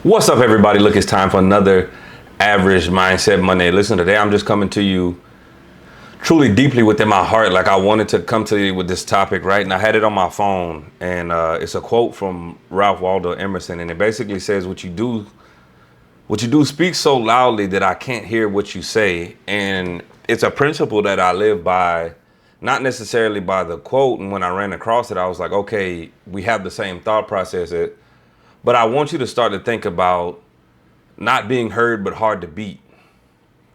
What's up, everybody? Look, it's time for another Average Mindset Monday. Listen, today I'm just coming to you truly deeply within my heart. Like I wanted to come to you with this topic, right? And I had it on my phone, and it's a quote from Ralph Waldo Emerson, and it basically says, what you do speaks so loudly that I can't hear what you say." And it's a principle that I live by, not necessarily by the quote. And when I ran across it, I was like, okay, we have the same thought process. But I want you to start to think about not being heard but hard to beat,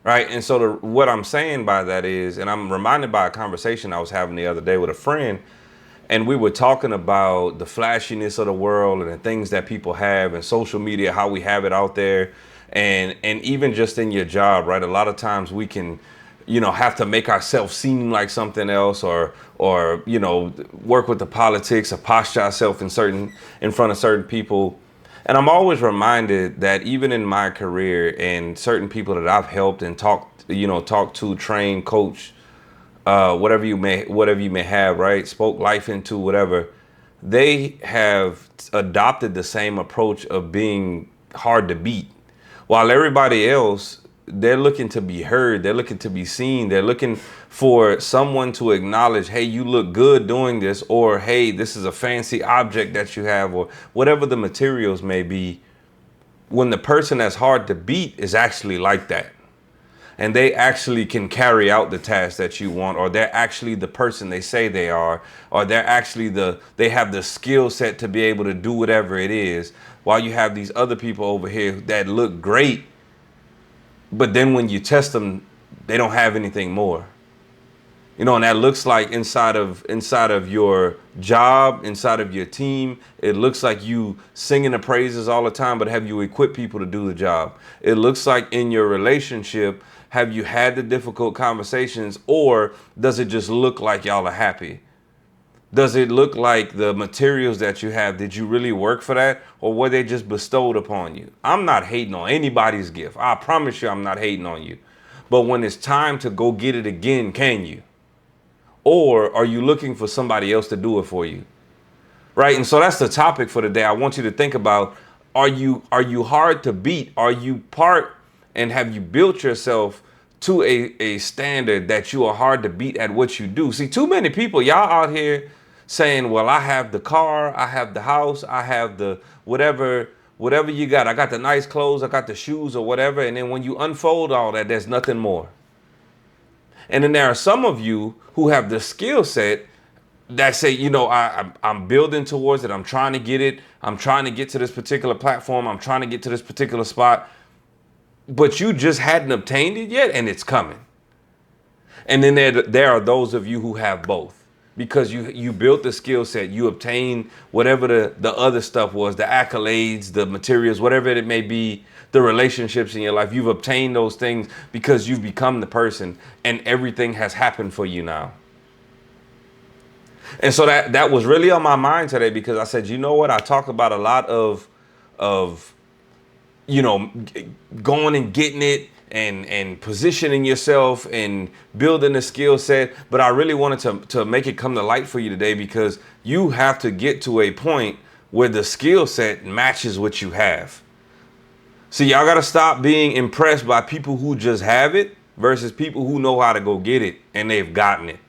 right? And so what I'm saying by that is, and I'm reminded by a conversation I was having the other day with a friend, and we were talking about the flashiness of the world and the things that people have and social media, how we have it out there, and even just in your job, right? A lot of times we can, have to make ourselves seem like something else, or work with the politics or posture ourselves in front of certain people. And I'm always reminded that even in my career and certain people that I've helped and talked to, trained, coach, whatever you may have, right? Spoke life into, whatever. They have adopted the same approach of being hard to beat, while everybody else, they're looking to be heard, they're looking to be seen, they're looking for someone to acknowledge, hey, you look good doing this, or hey, this is a fancy object that you have, or whatever the materials may be. When the person that's hard to beat is actually like that, and they actually can carry out the task that you want, or they're actually the person they say they are, or they have the skill set to be able to do whatever it is, while you have these other people over here that look great, but then when you test them, they don't have anything more. And that looks like inside of your job, inside of your team, it looks like you singing the praises all the time, but have you equipped people to do the job? It looks like in your relationship, have you had the difficult conversations, or does it just look like y'all are happy? Does it look like the materials that you have, did you really work for that, or were they just bestowed upon you? I'm not hating on anybody's gift. I promise you I'm not hating on you. But when it's time to go get it again, can you? Or are you looking for somebody else to do it for you? Right? And so that's the topic for today. I want you to think about, are you hard to beat? Are you and have you built yourself to a standard that you are hard to beat at what you do? See, too many people, y'all out here saying, well, I have the car, I have the house, I have the whatever you got. I got the nice clothes, I got the shoes or whatever. And then when you unfold all that, there's nothing more. And then there are some of you who have the skill set that say, I'm building towards it. I'm trying to get it. I'm trying to get to this particular platform. I'm trying to get to this particular spot. But you just hadn't obtained it yet, and it's coming. And then there are those of you who have both, because you built the skill set, you obtained whatever the other stuff was, the accolades, the materials, whatever it may be, the relationships in your life. You've obtained those things because you've become the person, and everything has happened for you now. And so that was really on my mind today, because I said, you know what? I talk about a lot of going and getting it, and positioning yourself and building a skill set. But I really wanted to make it come to light for you today, because you have to get to a point where the skill set matches what you have. See, y'all got to stop being impressed by people who just have it versus people who know how to go get it and they've gotten it.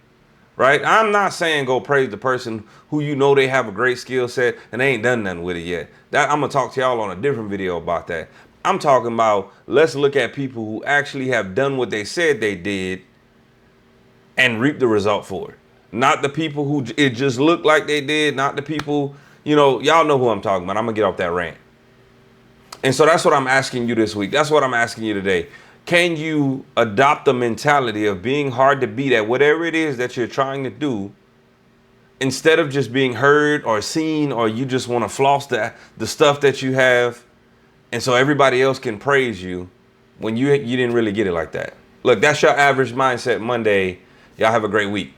Right? I'm not saying go praise the person who they have a great skill set and they ain't done nothing with it yet. That I'm going to talk to y'all on a different video about that. I'm talking about, let's look at people who actually have done what they said they did and reap the result for it. Not the people who it just looked like they did, not the people, y'all know who I'm talking about. I'm going to get off that rant. And so that's what I'm asking you this week. That's what I'm asking you today. Can you adopt the mentality of being hard to beat at whatever it is that you're trying to do, instead of just being heard or seen, or you just want to floss the stuff that you have, and so everybody else can praise you when you didn't really get it like that? Look, that's your Average Mindset Monday. Y'all have a great week.